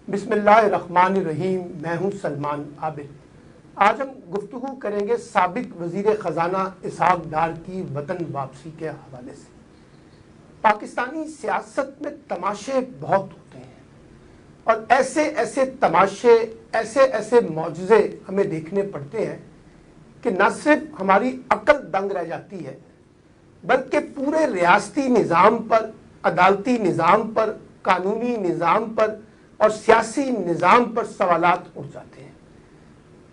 بسم اللہ الرحمن الرحیم. میں ہوں سلمان عابد. آج ہم گفتگو کریں گے سابق وزیر خزانہ اسحاق ڈار کی وطن واپسی کے حوالے سے. پاکستانی سیاست میں تماشے بہت ہوتے ہیں اور ایسے ایسے تماشے، ایسے ایسے معجزے ہمیں دیکھنے پڑتے ہیں کہ نہ صرف ہماری عقل دنگ رہ جاتی ہے بلکہ پورے ریاستی نظام پر، عدالتی نظام پر، قانونی نظام پر اور سیاسی نظام پر سوالات اٹھ جاتے ہیں.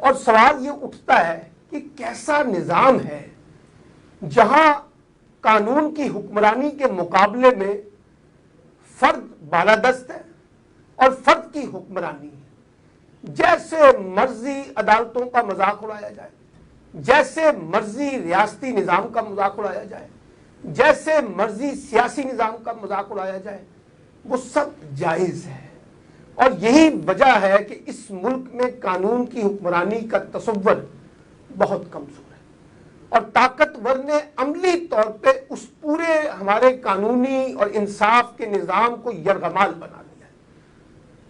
اور سوال یہ اٹھتا ہے کہ کیسا نظام ہے جہاں قانون کی حکمرانی کے مقابلے میں فرد بالادست ہے اور فرد کی حکمرانی ہے. جیسے مرضی عدالتوں کا مذاق اڑایا جائے، جیسے مرضی ریاستی نظام کا مذاق اڑایا جائے، جیسے مرضی سیاسی نظام کا مذاق اڑایا جائے، وہ سب جائز ہے. اور یہی وجہ ہے کہ اس ملک میں قانون کی حکمرانی کا تصور بہت کمزور ہے اور طاقتور نے عملی طور پہ اس پورے ہمارے قانونی اور انصاف کے نظام کو یرغمال بنا دیا ہے.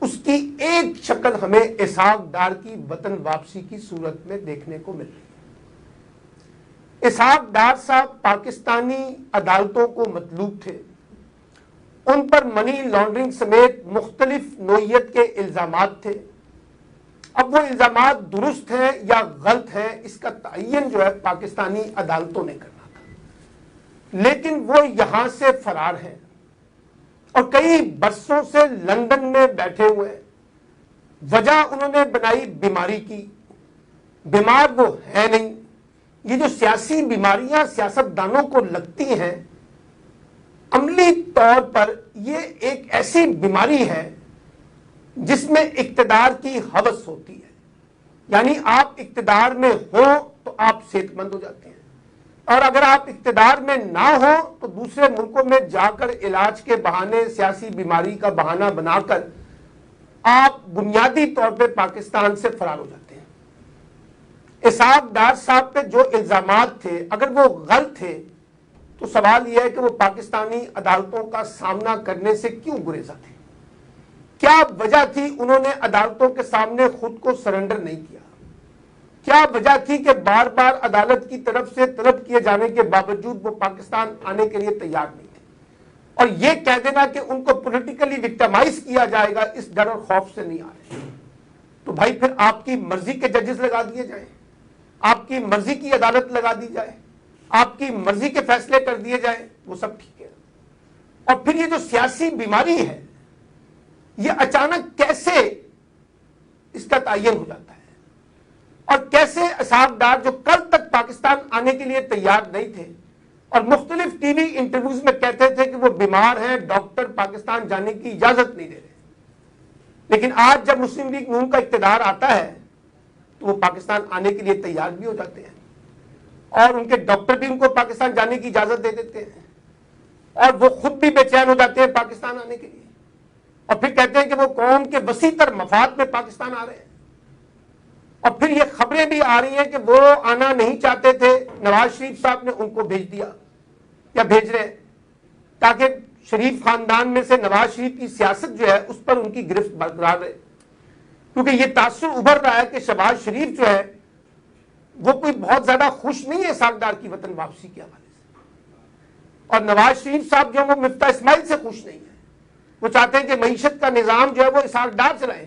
اس کی ایک شکل ہمیں اسحاق ڈار کی وطن واپسی کی صورت میں دیکھنے کو مل رہی ہے. اسحاق ڈار صاحب پاکستانی عدالتوں کو مطلوب تھے. ان پر منی لانڈرنگ سمیت مختلف نوعیت کے الزامات تھے. اب وہ الزامات درست ہیں یا غلط ہیں اس کا تعین جو ہے پاکستانی عدالتوں نے کرنا تھا، لیکن وہ یہاں سے فرار ہیں اور کئی برسوں سے لندن میں بیٹھے ہوئے. وجہ انہوں نے بنائی بیماری کی. بیمار وہ ہے نہیں. یہ جو سیاسی بیماریاں سیاستدانوں کو لگتی ہیں، عملی طور پر یہ ایک ایسی بیماری ہے جس میں اقتدار کی ہوس ہوتی ہے. یعنی آپ اقتدار میں ہو تو آپ صحت مند ہو جاتے ہیں، اور اگر آپ اقتدار میں نہ ہو تو دوسرے ملکوں میں جا کر علاج کے بہانے، سیاسی بیماری کا بہانہ بنا کر آپ بنیادی طور پہ پاکستان سے فرار ہو جاتے ہیں. اسحاق ڈار صاحب پہ جو الزامات تھے اگر وہ غلط تھے تو سوال یہ ہے کہ وہ پاکستانی عدالتوں کا سامنا کرنے سے کیوں گریزا تھے؟ کیا وجہ تھی انہوں نے عدالتوں کے سامنے خود کو سرنڈر نہیں کیا؟ کیا وجہ تھی کہ بار بار عدالت کی طرف سے طلب کیے جانے کے باوجود وہ پاکستان آنے کے لیے تیار نہیں تھے؟ اور یہ کہہ دینا کہ ان کو پولیٹیکلی وکٹمائز کیا جائے گا اس ڈر اور خوف سے نہیں آ رہے. تو بھائی پھر آپ کی مرضی کے ججز لگا دیے جائیں، آپ کی مرضی کی عدالت لگا دی جائے، آپ کی مرضی کے فیصلے کر دیے جائیں، وہ سب ٹھیک ہے. اور پھر یہ جو سیاسی بیماری ہے یہ اچانک کیسے اس کا تعین ہو جاتا ہے؟ اور کیسے اسحاق ڈار جو کل تک پاکستان آنے کے لیے تیار نہیں تھے اور مختلف ٹی وی انٹرویوز میں کہتے تھے کہ وہ بیمار ہیں، ڈاکٹر پاکستان جانے کی اجازت نہیں دے رہے، لیکن آج جب مسلم لیگ نون کا اقتدار آتا ہے تو وہ پاکستان آنے کے لیے تیار بھی ہو جاتے ہیں اور ان کے ڈاکٹر بھی ان کو پاکستان جانے کی اجازت دے دیتے ہیں اور وہ خود بھی بے چین ہو جاتے ہیں پاکستان آنے کے لیے، اور پھر کہتے ہیں کہ وہ قوم کے وسیع تر مفاد میں پاکستان آ رہے ہیں. اور پھر یہ خبریں بھی آ رہی ہیں کہ وہ آنا نہیں چاہتے تھے، نواز شریف صاحب نے ان کو بھیج دیا یا بھیج رہے ہیں تاکہ شریف خاندان میں سے نواز شریف کی سیاست جو ہے اس پر ان کی گرفت برقرار رہے. کیونکہ یہ تاثر ابھر رہا ہے کہ شہباز شریف جو ہے وہ کوئی بہت زیادہ خوش نہیں ہے اسحاق ڈار کی وطن واپسی کے حوالے سے، اور نواز شریف صاحب جو وہ مفتاح اسماعیل سے خوش نہیں ہے. وہ چاہتے ہیں کہ معیشت کا نظام جو ہے وہ اسحاق ڈار چلائیں.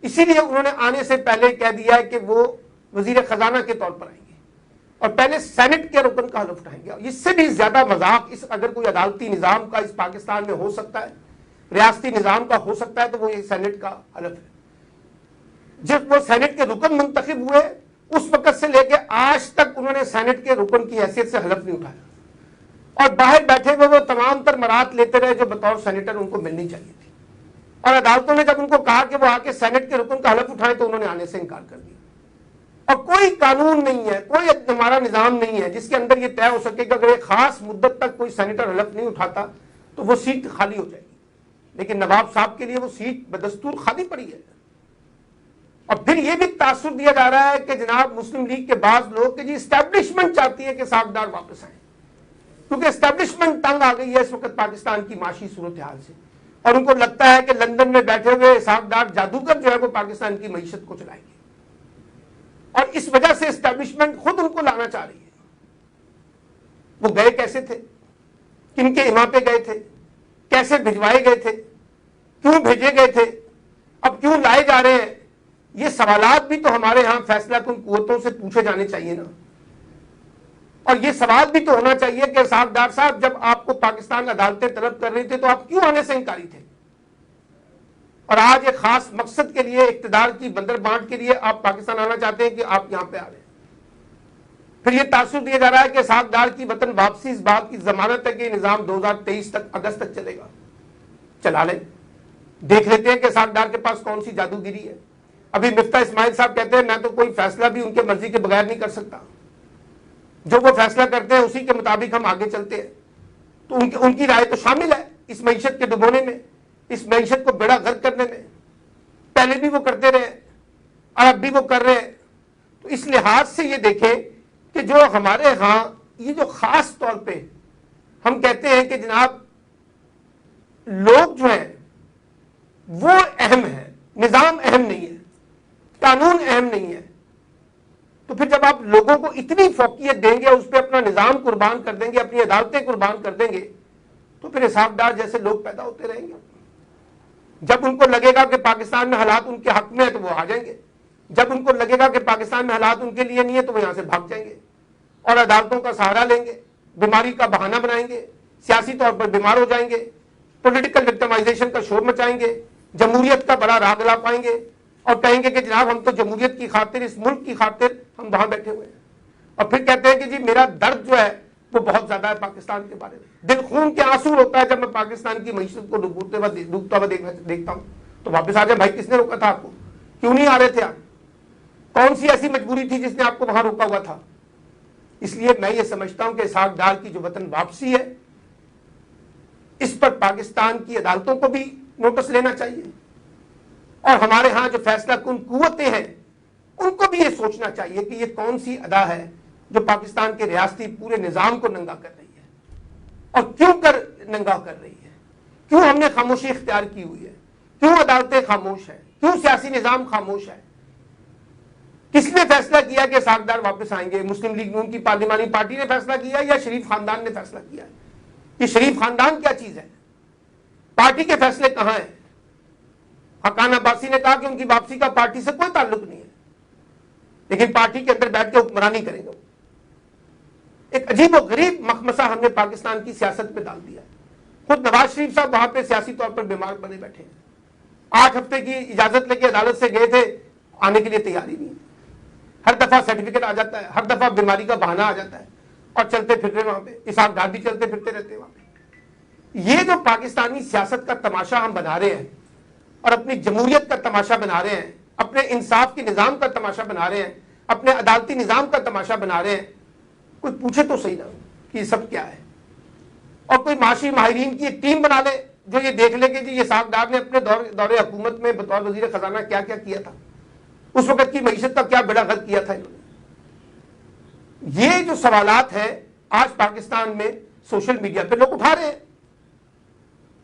اسی لیے انہوں نے آنے سے پہلے کہہ دیا ہے کہ وہ وزیر خزانہ کے طور پر آئیں گے اور پہلے سینٹ کے رکن کا حلف اٹھائیں گے. اس سے بھی زیادہ مذاق اگر کوئی عدالتی نظام کا اس پاکستان میں ہو سکتا ہے، ریاستی نظام کا ہو سکتا ہے، تو وہ یہ سینٹ کا حلف ہے. جب وہ سینٹ کے رکن منتخب ہوئے اس وقت سے لے کے آج تک انہوں نے سینٹ کے رکن کی حیثیت سے حلف نہیں اٹھایا اور باہر بیٹھے ہوئے وہ تمام تر مراد لیتے رہے جو بطور سینیٹر ان کو ملنی چاہیے تھی. اور عدالتوں نے جب ان کو کہا کہ وہ آ کے سینٹ کے رکن کا حلف اٹھائیں تو انہوں نے آنے سے انکار کر دیا. اور کوئی قانون نہیں ہے، کوئی ہمارا نظام نہیں ہے جس کے اندر یہ طے ہو سکے کہ اگر ایک خاص مدت تک کوئی سینیٹر حلف نہیں اٹھاتا تو وہ سیٹ خالی ہو جائے گی. لیکن نواب صاحب کے لیے وہ سیٹ بدستور خالی پڑی ہے. اور پھر یہ بھی تاثر دیا جا رہا ہے کہ جناب مسلم لیگ کے بعض لوگ کہ جی اسٹیبلشمنٹ چاہتی ہے کہ اسحاق ڈار واپس آئیں. کیونکہ اسٹیبلشمنٹ تنگ آ گئی ہے اس وقت پاکستان کی معاشی صورتحال سے، اور ان کو لگتا ہے کہ لندن میں بیٹھے ہوئے اسحاق ڈار جادوگر جو ہے وہ پاکستان کی معیشت کو چلائیں گے، اور اس وجہ سے اسٹیبلشمنٹ خود ان کو لانا چاہ رہی ہے۔ وہ گئے کیسے تھے، کن کے ایما پہ گئے تھے، کیسے بھجوائے گئے تھے، کیوں بھیجے گئے تھے، اب کیوں لائے جا رہے ہیں، یہ سوالات بھی تو ہمارے ہاں فیصلہ کن قوتوں سے پوچھے جانے چاہیے نا۔ اور یہ سوال بھی تو ہونا چاہیے کہ اسحاق ڈار صاحب جب آپ کو پاکستان عدالتیں طلب کر رہی تھے تو آپ کیوں آنے سے انکاری تھے، اور آج ایک خاص مقصد کے لیے، اقتدار کی بندر بانٹ کے لیے آپ پاکستان آنا چاہتے ہیں کہ آپ یہاں پہ آ رہے ہیں۔ پھر یہ تاثر دیا جا رہا ہے کہ اسحاق ڈار کی وطن واپسی اس بات کی ضمانت ہے کہ یہ نظام 2023 تک، اگست تک چلے گا۔ چلا لیں، دیکھ لیتے ہیں کہ اسحاق ڈار کے پاس کون سی جادوگری ہے۔ ابھی مفتاح اسماعیل صاحب کہتے ہیں میں تو کوئی فیصلہ بھی ان کے مرضی کے بغیر نہیں کر سکتا، جو وہ فیصلہ کرتے ہیں اسی کے مطابق ہم آگے چلتے ہیں۔ تو ان کی رائے تو شامل ہے اس معیشت کے ڈبونے میں، اس معیشت کو بیڑا غرق کرنے میں۔ پہلے بھی وہ کرتے رہے اور اب بھی وہ کر رہے ہیں۔ تو اس لحاظ سے یہ دیکھیں کہ جو ہمارے ہاں یہ جو خاص طور پہ ہم کہتے ہیں کہ جناب لوگ جو ہیں وہ اہم ہیں، نظام اہم نہیں ہے، قانون اہم نہیں ہے، تو پھر جب آپ لوگوں کو اتنی فوقیت دیں گے، اس پہ اپنا نظام قربان کر دیں گے، اپنی عدالتیں قربان کر دیں گے، تو پھر اسحاق ڈار جیسے لوگ پیدا ہوتے رہیں گے۔ جب ان کو لگے گا کہ پاکستان میں حالات ان کے حق میں ہے تو وہ آ جائیں گے، جب ان کو لگے گا کہ پاکستان میں حالات ان کے لیے نہیں ہے تو وہ یہاں سے بھاگ جائیں گے اور عدالتوں کا سہارا لیں گے، بیماری کا بہانہ بنائیں گے، سیاسی طور پر بیمار ہو جائیں گے، پولیٹیکل وکٹمائزیشن کا شور مچائیں گے، جمہوریت کا بڑا راگ لا پائیں گے اور کہیں گے کہ جناب ہم تو جمہوریت کی خاطر، اس ملک کی خاطر ہم وہاں بیٹھے ہوئے ہیں، اور پھر کہتے ہیں کہ جی میرا درد جو ہے وہ بہت زیادہ ہے پاکستان کے بارے میں، دل خون کے آنسو ہوتا ہے جب میں پاکستان کی معیشت کو ڈوبتا ہوا دیکھتا ہوں۔ تو واپس آ جائیں بھائی، کس نے روکا تھا آپ کو، کیوں نہیں آ رہے تھے آپ، کون سی ایسی مجبوری تھی جس نے آپ کو وہاں روکا ہوا تھا؟ اس لیے میں یہ سمجھتا ہوں کہ اسحاق ڈار کی جو وطن واپسی ہے اس پر پاکستان کی عدالتوں کو بھی نوٹس لینا چاہیے، اور ہمارے ہاں جو فیصلہ کن قوتیں ہیں ان کو بھی یہ سوچنا چاہیے کہ یہ کون سی ادا ہے جو پاکستان کے ریاستی پورے نظام کو ننگا کر رہی ہے، اور کیوں ننگا کر رہی ہے، کیوں ہم نے خاموشی اختیار کی ہوئی ہے، کیوں عدالتیں خاموش ہیں، کیوں سیاسی نظام خاموش ہے۔ کس نے فیصلہ کیا کہ اسحاق ڈار واپس آئیں گے؟ مسلم لیگ نون کی پارلیمانی پارٹی نے فیصلہ کیا یا شریف خاندان نے فیصلہ کیا؟ یہ شریف خاندان کیا چیز ہے؟ پارٹی کے فیصلے کہاں ہیں؟ حقان عباسی نے کہا کہ ان کی واپسی کا پارٹی سے کوئی تعلق نہیں ہے، لیکن پارٹی کے اندر بیٹھ کے حکمرانی کریں گے۔ ایک عجیب و غریب مخمصہ ہم نے پاکستان کی سیاست پہ ڈال دیا۔ خود نواز شریف صاحب وہاں پہ سیاسی طور پر بیمار بنے بیٹھے ہیں، 8 ہفتے کی اجازت لے کے عدالت سے گئے تھے، آنے کے لیے تیاری نہیں ہے، ہر دفعہ سرٹیفکیٹ آ جاتا ہے، ہر دفعہ بیماری کا بہانہ آ جاتا ہے، اور چلتے پھر رہے وہاں پہ، اسحاق ڈار بھی چلتے پھرتے رہتے ہیں وہاں پہ۔ یہ جو پاکستانی سیاست کا تماشا ہم بنا رہے ہیں اور اپنی جمہوریت کا تماشا بنا رہے ہیں، اپنے انصاف کے نظام کا تماشا بنا رہے ہیں، اپنے عدالتی نظام کا تماشا بنا رہے ہیں، کوئی پوچھے تو صحیح نہ کہ یہ سب کیا ہے، اور کوئی معاشی ماہرین کی ایک ٹیم بنا لے جو یہ دیکھ لے کہ جی یہ اسحاق ڈار نے اپنے دور حکومت میں بطور وزیر خزانہ کیا کیا کیا تھا، اس وقت کی معیشت کا کیا بیڑا غرق کیا تھا انہوں نے۔ یہ جو سوالات ہیں آج پاکستان میں سوشل میڈیا پہ لوگ اٹھا رہے ہیں،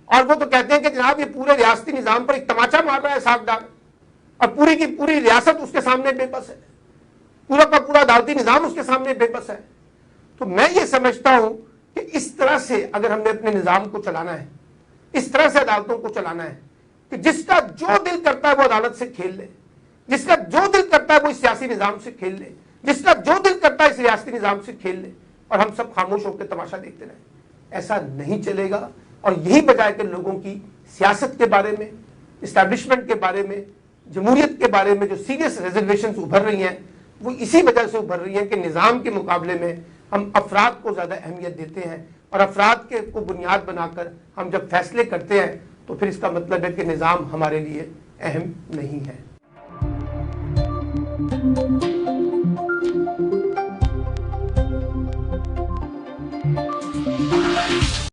اور وہ تو کہتے ہیں کہ جناب یہ پورے ریاستی نظام پر ایک تماچا مار رہا ہے اسحاق ڈار، اور پوری کی پوری ریاست اس کے سامنے بے بس ہے، پورا کا پورا عدالتی نظام اس کے سامنے بے بس ہے۔ تو میں یہ سمجھتا ہوں کہ اس طرح سے اگر ہم نے اپنے نظام کو چلانا ہے، اس طرح سے عدالتوں کو چلانا ہے کہ جس کا جو دل کرتا ہے وہ عدالت سے کھیل لے، جس کا جو دل کرتا ہے وہ اس سیاسی نظام سے کھیل لے، جس کا جو دل کرتا ہے اس ریاستی نظام سے کھیل لے، اور ہم سب خاموش ہو کے تماشا دیکھتے رہیں۔ ایسا نہیں چلے گا، اور یہی وجہ ہے کہ لوگوں کی سیاست کے بارے میں، اسٹیبلشمنٹ کے بارے میں، جمہوریت کے بارے میں جو سیریس ریزرویشنز ابھر رہی ہیں وہ اسی وجہ سے ابھر رہی ہیں کہ نظام کے مقابلے میں ہم افراد کو زیادہ اہمیت دیتے ہیں، اور افراد کے کو بنیاد بنا کر ہم جب فیصلے کرتے ہیں تو پھر اس کا مطلب ہے کہ نظام ہمارے لیے اہم نہیں ہے۔